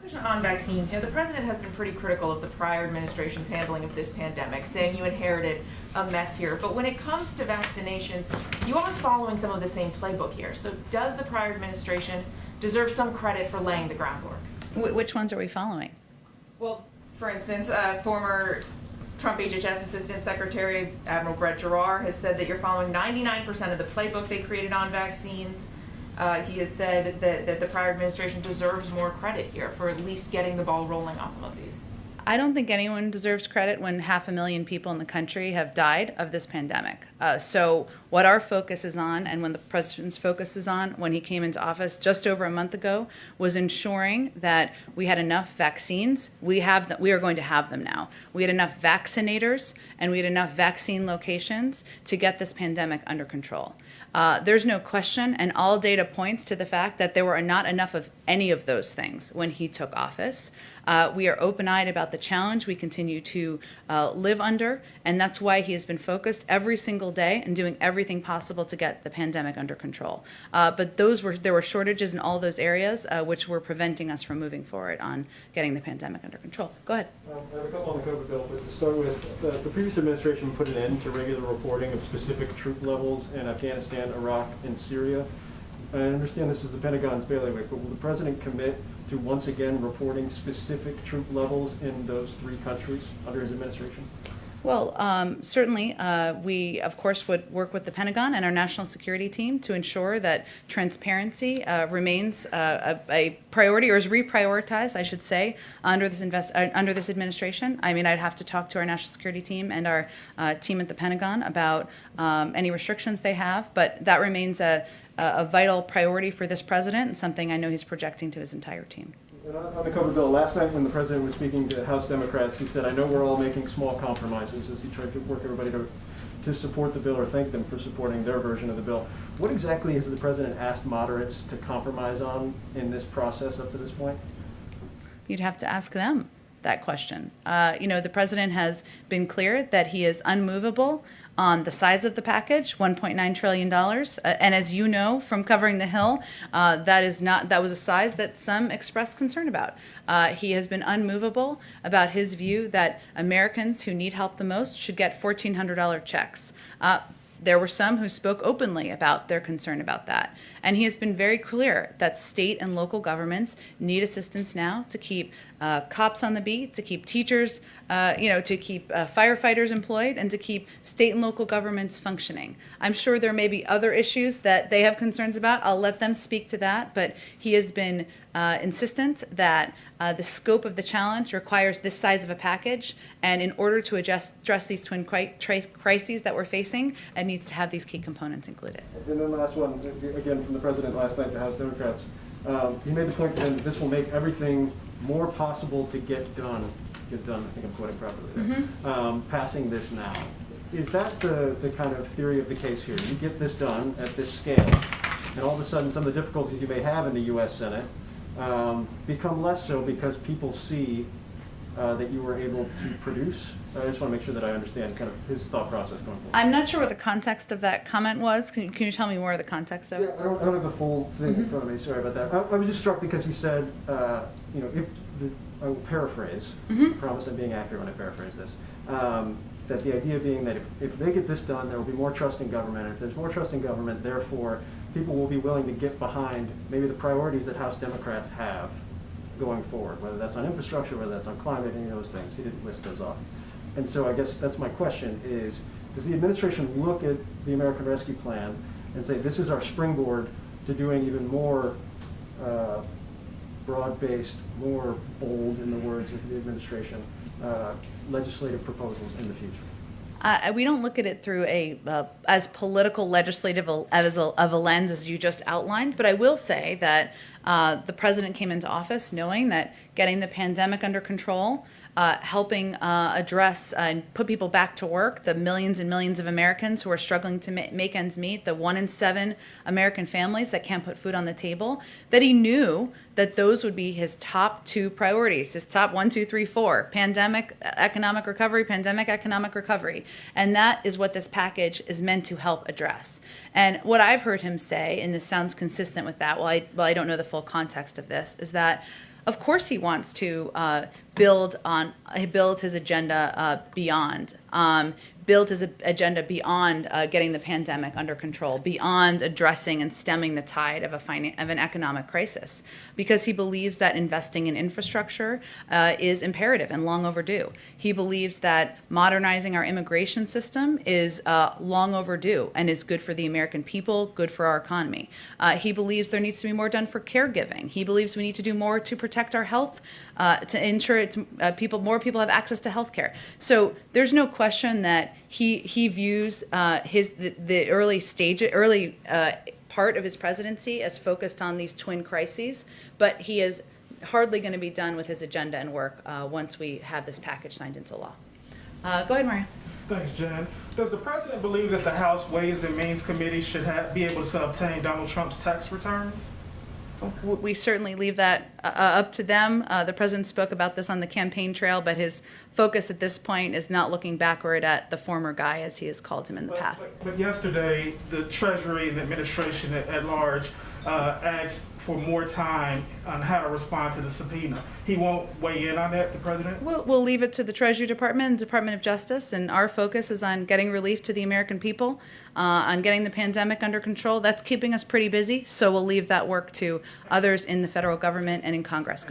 question on vaccines. The president has been pretty critical of the prior administration's handling of this pandemic, saying you inherited a mess here. But when it comes to vaccinations, you are following some of the same playbook here. So does the prior administration deserve some credit for laying the groundwork? Which ones are we following? Well, for instance, former Trump HHS Assistant Secretary Admiral Brett Giroir has said that you're following 99% of the playbook they created on vaccines. He has said that the prior administration deserves more credit here for at least getting the ball rolling on some of these. I don't think anyone deserves credit when 500,000 people in the country have died of this pandemic. So what our focus is on, and when the president's focus is on when he came into office just over a month ago, was ensuring that we had enough vaccines. We are going to have them now. We had enough vaccinators and we had enough vaccine locations to get this pandemic under control. There's no question, and all data points to the fact that there were not enough of any of those things when he took office. We are open-eyed about the challenge we continue to live under, and that's why he has been focused every single day and doing everything possible to get the pandemic under control. But there were shortages in all those areas which were preventing us from moving forward on getting the pandemic under control. Go ahead. I have a couple on the COVID bill, but to start with, the previous administration put an end to regular reporting of specific troop levels in Afghanistan, Iraq, and Syria. I understand this is the Pentagon's bailiwick, but will the president commit to once again reporting specific troop levels in those three countries under his administration? Well, certainly, we, of course, would work with the Pentagon and our national security team to ensure that transparency remains a priority, or is reprioritized, I should say, under this administration. I mean, I'd have to talk to our national security team and our team at the Pentagon about any restrictions they have, but that remains a vital priority for this president and something I know he's projecting to his entire team. And on the COVID bill, last night when the president was speaking to House Democrats, he said, I know we're all making small compromises, as he tried to work everybody to support the bill or thank them for supporting their version of the bill. What exactly has the president asked moderates to compromise on in this process up to this point? You'd have to ask them that question. The president has been clear that he is unmovable on the size of the package, $1.9 trillion. And as you know from covering the Hill, that was a size that some expressed concern about. He has been unmovable about his view that Americans who need help the most should get $1,400 checks. There were some who spoke openly about their concern about that. And he has been very clear that state and local governments need assistance now to keep cops on the beat, to keep teachers, to keep firefighters employed, and to keep state and local governments functioning. I'm sure there may be other issues that they have concerns about. I'll let them speak to that. But he has been insistent that the scope of the challenge requires this size of a package, and in order to address these twin crises that we're facing, it needs to have these key components included. And then last one, again from the president last night to House Democrats. He made the point to them that this will make everything more possible to get done. I think I'm quoting properly there. Mm-hmm. Passing this now. Is that the kind of theory of the case here? You get this done at this scale, and all of a sudden some of the difficulties you may have in the U.S. Senate become less so because people see that you were able to produce. I just want to make sure that I understand kind of his thought process going forward. I'm not sure what the context of that comment was. Can you tell me more of the context of it? Yeah, I don't have the full thing in front of me. Sorry about that. I was just struck because he said, I will paraphrase. I promise I'm being accurate when I paraphrase this. That the idea being that if they get this done, there will be more trust in government. And if there's more trust in government, therefore, people will be willing to get behind maybe the priorities that House Democrats have going forward, whether that's on infrastructure, whether that's on climate, any of those things. He didn't list those off. And so I guess that's my question is, does the administration look at the American Rescue Plan and say, this is our springboard to doing even more broad-based, more bold, in the words of the administration, legislative proposals in the future? We don't look at it through as political legislative of a lens as you just outlined, but I will say that the president came into office knowing that getting the pandemic under control, helping address and put people back to work, the millions and millions of Americans who are struggling to make ends meet, the 1 in 7 American families that can't put food on the table, that he knew that those would be his top 2 priorities, his top 1, 2, 3, 4, pandemic, economic recovery, pandemic, economic recovery. And that is what this package is meant to help address. And what I've heard him say, and this sounds consistent with that, while I don't know the full context of this, is that Of course, he wants to build his agenda beyond. Build his agenda beyond getting the pandemic under control, beyond addressing and stemming the tide of an economic crisis, because he believes that investing in infrastructure is imperative and long overdue. He believes that modernizing our immigration system is long overdue and is good for the American people, good for our economy. He believes there needs to be more done for caregiving. He believes we need to do more to protect our health, to ensure more people have access to health care. So there's no question that he views the early part of his presidency as focused on these twin crises, but he is hardly going to be done with his agenda and work once we have this package signed into law. Go ahead, Maria. Thanks, Jen. Does the president believe that the House Ways and Means Committee should be able to obtain Donald Trump's tax returns? We certainly leave that up to them. The president spoke about this on the campaign trail, but his focus at this point is not looking backward at the former guy, as he has called him in the past. But yesterday, the Treasury and the administration at large asked for more time on how to respond to the subpoena. He won't weigh in on that, the president? We'll leave it to the Treasury Department and Department of Justice, and our focus is on getting relief to the American people, on getting the pandemic under control. That's keeping us pretty busy, so we'll leave that work to others in the federal government and in Congress. Go ahead.